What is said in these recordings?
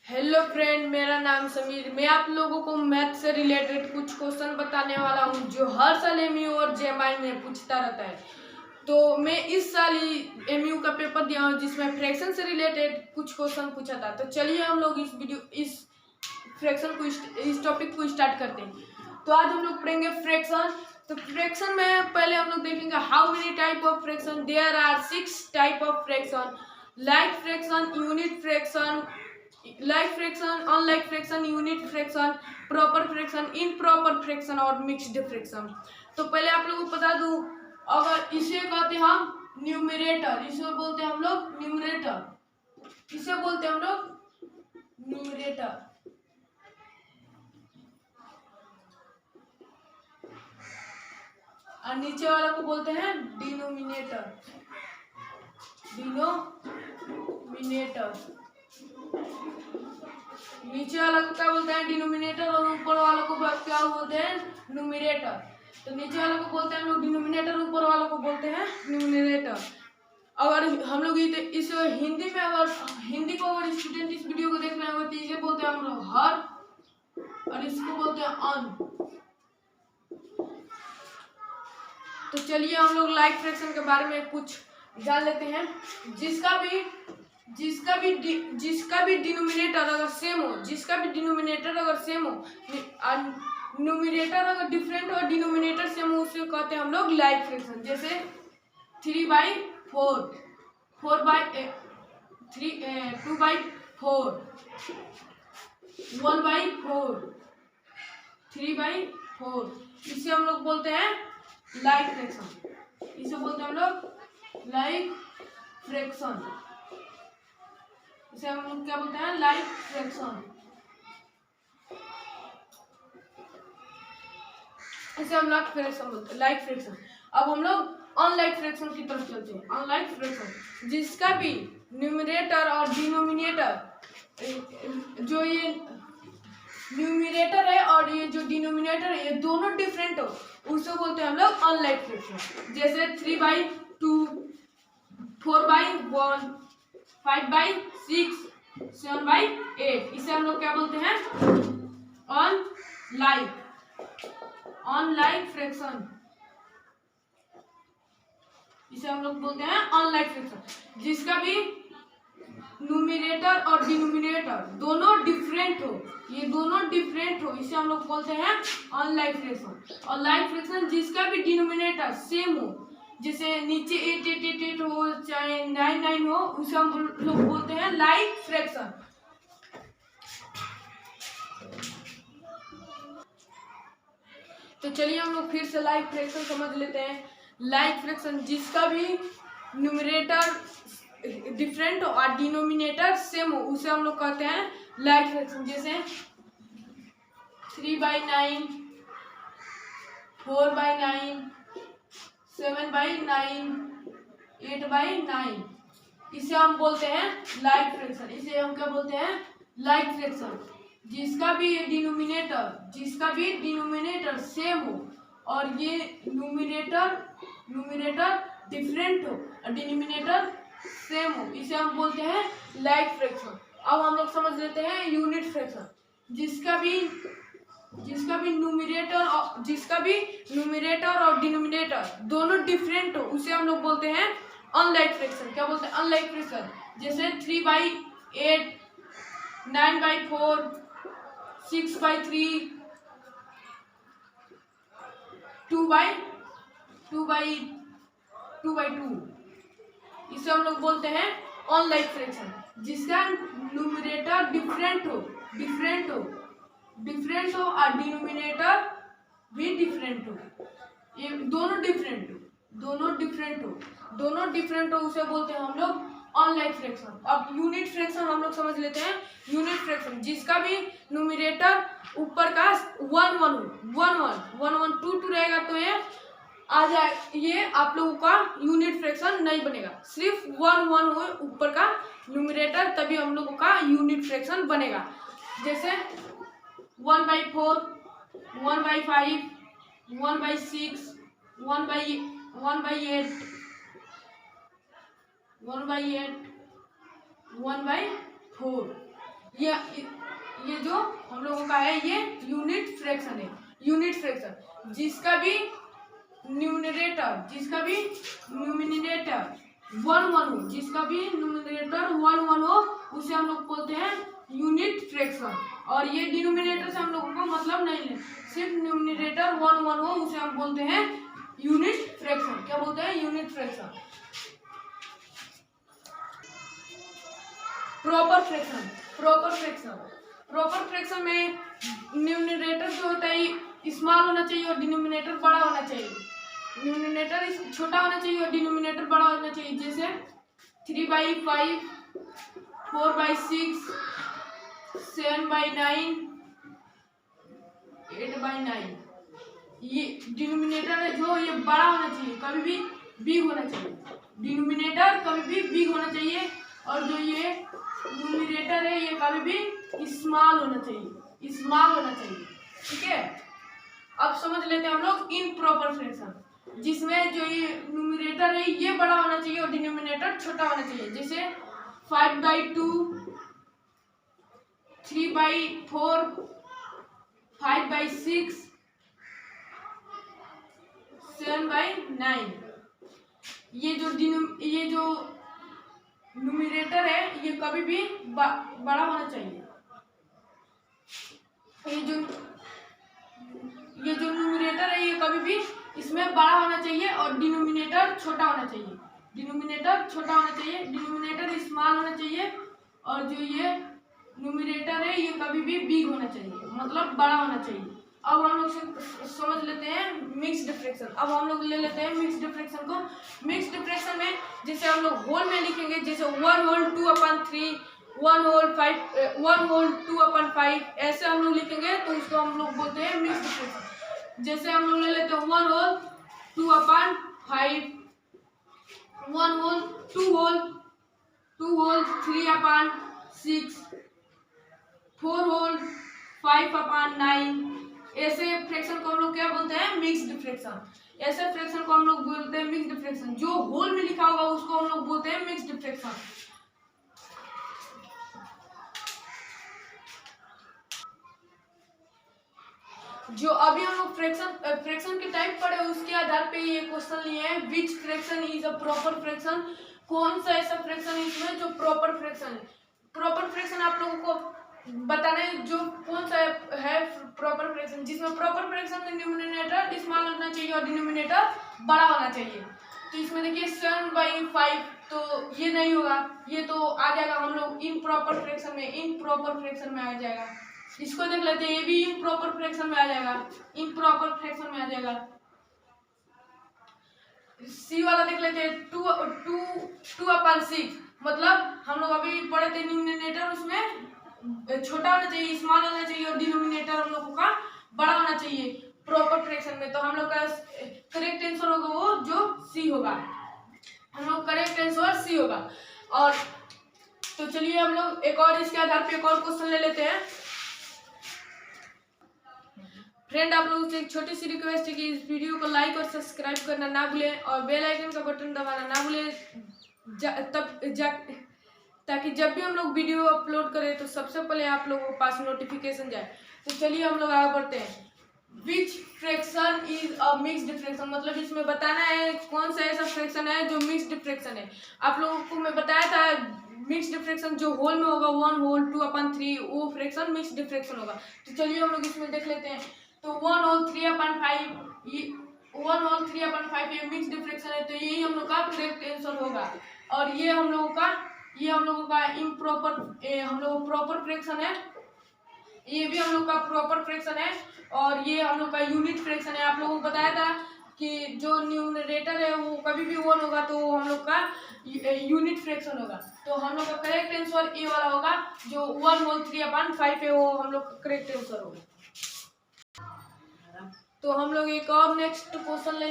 Hello friend, मेरा नाम समीर। मैं आप लोगों को मैथ से रिलेटेड कुछ क्वेश्चन बताने वाला हूं जो हर साल एमयू और जेएमआई में पूछता रहता है। तो मैं इस साल ही एमयू का पेपर दिया हूं जिसमें फ्रैक्शन से रिलेटेड कुछ क्वेश्चन पूछा था। तो चलिए हम लोग इस फ्रैक्शन को इस टॉपिक को स्टार्ट करते हैं। तो आज हम लोग पढ़ेंगे फ्रैक्शन। तो फ्रैक्शन में पहले हम लोग देखेंगे how many type of fraction. There are 6 type of fraction. Like fraction, unit fraction, like fraction, unlike fraction, unit fraction, proper fraction, improper fraction और मिक्स्ड फ्रैक्शन। तो पहले आप लोगों को बता दूं, अगर इसे कहते हैं हम न्यूमरेटर, इसे बोलते हैं हम लोग न्यूमरेटर, इसे बोलते हैं हम लोग न्यूमरेटर। और नीचे वाला को बोलते हैं डिनोमिनेटर, डिनोमिनेटर। नीचे वाला को क्या बोलते हैं? डिनोमिनेटर। और ऊपर वाला को क्या बोलते हैं? न्यूमरेटर। तो नीचे वाला को बोलते हैं हम लोग डिनोमिनेटर, ऊपर वाला को बोलते हैं न्यूमरेटर। अगर हम लोग इस हिंदी में अगर हिंदी को अगर स्टूडेंट इस वीडियो को देख रहे हो तो इसे बोलते हैं हम लोग हर और इसको बोलते हैं अन। तो चलिए हम लोग लाइक फ्रैक्शन के बारे में कुछ जान लेते हैं। जिसका भी डिनोमिनेटर अगर सेम हो, जिसका भी डिनोमिनेटर अगर सेम हो, न्यूमरेटर अगर डिफरेंट हो, डिनोमिनेटर सेम हो, उसे कहते हैं हम लोग लाइक फ्रैक्शन। जैसे 3/4, 2/4, 1/4, 3/4, इसे हम लोग बोलते हैं लाइक फ्रैक्शन। इसे बोलते हैं हम लोग लाइक फ्रैक्शन। इसे हम लोग क्या बोलते हैं? Like fraction. इसे हम लाइक फ्रैक्शन बोलते हैं, लाइक फ्रैक्शन। अब हम लोग अनलाइक फ्रैक्शन की तरफ चलते हैं। अनलाइक फ्रैक्शन जिसका भी न्यूमरेटर और डिनोमिनेटर, जो ये न्यूमरेटर है और ये जो डिनोमिनेटर है, ये दोनों डिफरेंट हो, उसे बोलते हैं हम लोग अनलाइक फ्रैक्शन। जैसे 3/2, 4/1, 5/6, 7/8, इसे हम लोग क्या बोलते हैं? Unlike fraction. इसे हम लोग बोलते हैं अनलाइक फ्रैक्शन जिसका भी न्यूमरेटर और डिनोमिनेटर दोनों डिफरेंट हो, ये दोनों डिफरेंट हो, इसे हम लोग बोलते हैं अनलाइक फ्रैक्शन। और लाइक फ्रैक्शन जिसका भी डिनोमिनेटर सेम हो, जैसे नीचे 8 हो चाहे 9 हो, उसे हम लोग बोलते हैं लाइक फ्रैक्शन। तो चलिए हम लोग फिर से लाइक फ्रैक्शन समझ लेते हैं। लाइक फ्रैक्शन जिसका भी न्यूमरेटर डिफरेंट हो और डिनोमिनेटर सेम हो, उसे हम लोग कहते हैं लाइक फ्रैक्शन। जैसे 3/9, 4/9, 7/9, 8/9, इसे हम बोलते हैं लाइक फ्रैक्शन। इसे हम क्या बोलते हैं? लाइक फ्रैक्शन जिसका भी डिनोमिनेटर सेम हो और ये न्यूमरेटर डिफरेंट हो और डिनोमिनेटर सेम हो, इसे हम बोलते हैं लाइक फ्रैक्शन। अब हम लोग समझ लेते हैं यूनिट फ्रैक्शन जिसका भी न्यूमरेटर और डिनोमिनेटर दोनों डिफरेंट हो, उसे हम लोग बोलते हैं अनलाइक फ्रैक्शन। क्या बोलते हैं? Unlike fraction. जैसे 3/8, 9/4, 6/3, 2/2, इसे हम लोग बोलते हैं अनलाइक फ्रैक्शन जिसका न्यूमरेटर डिफरेंट हो और डिनोमिनेटर भी डिफरेंट हो, ये दोनों डिफरेंट हो, उसे बोलते हैं हम लोग अनलाइक फ्रैक्शन। अब यूनिट फ्रैक्शन हम लोग समझ लेते हैं। यूनिट फ्रैक्शन जिसका भी न्यूमरेटर ऊपर का 1 1 2 2 रहेगा, तो ये आ जाए, ये आप लोगों का यूनिट फ्रैक्शन नहीं बनेगा। सिर्फ 1 1 हो ऊपर का न्यूमरेटर, तभी हम लोगों का यूनिट फ्रैक्शन बनेगा। जैसे 1/4, 1/5, 1/6, 1/8, 1/4, ये जो हम लोगों का है ये यूनिट फ्रैक्शन है। यूनिट फ्रैक्शन जिसका भी न्यूमरेटर 1 1 हो, जिसका भी न्यूमरेटर 1 1 हो, उसे हम लोग बोलते हैं यूनिट फ्रैक्शन। और ये डिनोमिनेटर से हम लोगों का मतलब नहीं है, सिर्फ न्यूमरेटर 1 1 हो उसे हम बोलते हैं यूनिट फ्रैक्शन। क्या बोलते हैं? Unit fraction. प्रॉपर फ्रैक्शन में न्यूमरेटर जो होता है स्मॉल होना चाहिए और डिनोमिनेटर बड़ा होना चाहिए। न्यूमरेटर छोटा होना चाहिए और डिनोमिनेटर बड़ा होना चाहिए। जैसे 3/5, 4/6, 7/9, 8/9। ये डिनोमिनेटर है जो ये बड़ा होना चाहिए, कभी भी बिग होना चाहिए। डिनोमिनेटर कभी भी बिग होना चाहिए और जो ये न्यूमरेटर है ये कभी भी स्मॉल होना चाहिए। ठीक है, अब समझ लेते हैं हम लोग इम्प्रॉपर फ्रैक्शन, जिसमें जो ये न्यूमरेटर है ये बड़ा होना चाहिए और डिनोमिनेटर छोटा होना चाहिए। जैसे 5/2, 3/4, 5/6, 7/9। ये जो न्यूमरेटर है ये कभी भी बड़ा होना चाहिए। ये जो न्यूमरेटर है ये कभी भी इसमें बड़ा होना चाहिए और डिनोमिनेटर छोटा होना चाहिए। डिनोमिनेटर स्मॉल होना चाहिए और जो ये न्यूमरेटर है ये कभी भी बिग होना चाहिए, मतलब बड़ा होना चाहिए। अब हम लोग समझ लेते हैं मिक्स्ड फ्रैक्शन। अब हम लोग ले लेते हैं मिक्स्ड फ्रैक्शन को। मिक्स्ड फ्रैक्शन में जैसे हम लोग होल में लिखेंगे, जैसे 1 होल 2/3, 1 होल 5, 1 होल 2/5, ऐसे हम लोग लिखेंगे तो उसको हम लोग बोलते हैं मिक्स्ड फ्रैक्शन। जैसे हम लोग ले लेते हैं 1 होल 2/5, 1 होल 2 होल 3/6, 4 होल 5/9। ऐसे फ्रैक्शन को हम लोग क्या बोलते हैं? Mixed fraction. ऐसे फ्रैक्शन को हम लोग बोलते हैं मिक्स्ड फ्रैक्शन। जो होल में लिखा होगा उसको हम लोग बोलते हैं मिक्स्ड फ्रैक्शन। जो अभी हम लोग फ्रैक्शन के टाइप पढ़े उसके आधार पे ये क्वेश्चन लिए हैं। विच fraction is a proper fraction? कौन सा ऐसा फ्रैक्शन है इसमें जो प्रॉपर फ्रैक्शन है? प्रॉपर फ्रैक्शन आप लोगों को बताना है जो कौन सा है प्रॉपर फ्रैक्शन, जिसमें प्रॉपर फ्रैक्शन में न्यूमरेटर स्मॉल होना चाहिए और डिनोमिनेटर बड़ा होना चाहिए। तो इसमें देखिए 7/5 तो ये नहीं होगा, ये तो आ जाएगा हम लोग इम्प्रॉपर फ्रैक्शन में आ जाएगा। इसको देख लेते हैं, ये भी इम्प्रॉपर फ्रैक्शन में आ जाएगा। सी वाला देख लेते हैं 2/6, मतलब हम लोग अभी पढ़े थे न्यूमरेटर उसमें छोटा होना चाहिए, स्मॉल होना चाहिए और डिनोमिनेटर हम लोगों का बड़ा होना चाहिए प्रॉपर फ्रैक्शन में। तो हम लोग का करेक्ट आंसर होगा वो जो सी होगा। और तो चलिए हम लोग एक और इसके आधार पे एक और क्वेश्चन ले लेते हैं। फ्रेंड, आप लोगों से एक छोटी सी रिक्वेस्ट है कि इस वीडियो को लाइक और सब्सक्राइब करना ना भूलें और बेल आइकन का बटन दबाना ना भूलें, ताकि जब भी हम लोग वीडियो अपलोड करें तो सबसे पहले आप लोगों के पास नोटिफिकेशन जाए। तो चलिए हम लोग आगे बढ़ते हैं। विच fraction is a mixed fraction, मतलब इसमें बताना है कौन सा ऐसा फ्रैक्शन है जो मिक्स्ड फ्रैक्शन है। आप लोगों को मैं बताया था मिक्स्ड फ्रैक्शन जो होल में होगा 1 होल 2/3 वो फ्रैक्शन मिक्स्ड फ्रैक्शन होगा। तो चलिए हम लोग इसमें देख लेते हैं। तो 1 होल 3/5 ये मिक्स्ड फ्रैक्शन है, तो यही हम लोग का करेक्ट आंसर होगा। और ये हम लोगों का प्रॉपर फ्रैक्शन है, ये भी हम लोग का प्रॉपर फ्रैक्शन है और ये हम लोग का यूनिट फ्रैक्शन है। आप लोगों को बताया था कि जो न्यूमरेटर है वो कभी भी 1 होगा तो हम लोग का यूनिट फ्रैक्शन होगा। तो हम लोग का करेक्ट आंसर ए वाला होगा, जो 1 होल 3/5 है वो हम लोग का करेक्ट आंसर होगा। तो हम लोग एक और नेक्स्ट क्वेश्चन ले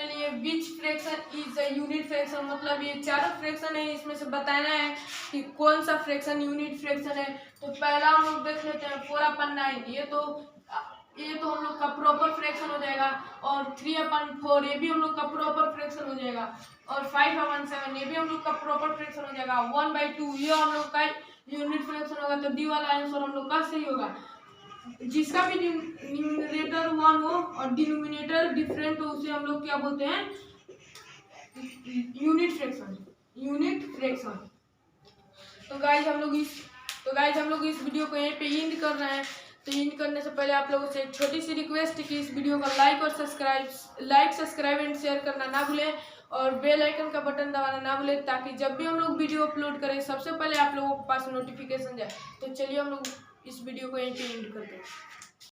लिए। विच fraction is a unit fraction, मतलब ये चारों फ्रैक्शन है, इसमें से बताना है कि कौन सा फ्रैक्शन यूनिट फ्रैक्शन है। तो पहला हम लोग देख लेते हैं 4/9, ये तो हम लोग का प्रॉपर फ्रैक्शन हो जाएगा। और 3/4 ये भी हम लोग का प्रॉपर फ्रैक्शन हो जाएगा। और 5/7 ये भी हम लोग का प्रॉपर फ्रैक्शन हो जाएगा। 1/2 ये हम लोग का यूनिट फ्रैक्शन होगा तो डी वाला आंसर हम लोग का सही होगा। जिसका भी न्यूमरेटर 1 हो और डिनोमिनेटर डिफरेंट हो उसे हम लोग क्या बोलते हैं, यूनिट फ्रैक्शन, यूनिट फ्रैक्शन। तो गाइज हम लोग इस वीडियो को यहीं पे एंड कर रहे हैं। तो एंड करने से पहले आप लोगों से एक छोटी सी रिक्वेस्ट है कि इस वीडियो को लाइक सब्सक्राइब एंड शेयर करना ना भूलें और बेल आइकन का बटन दबाना ना भूलें, ताकि जब भी हम लोग वीडियो अपलोड करें सबसे पहले आप लोगों के पास नोटिफिकेशन जाए। तो चलिए हम लोग इस वीडियो को यहीं पे एंड करते हैं।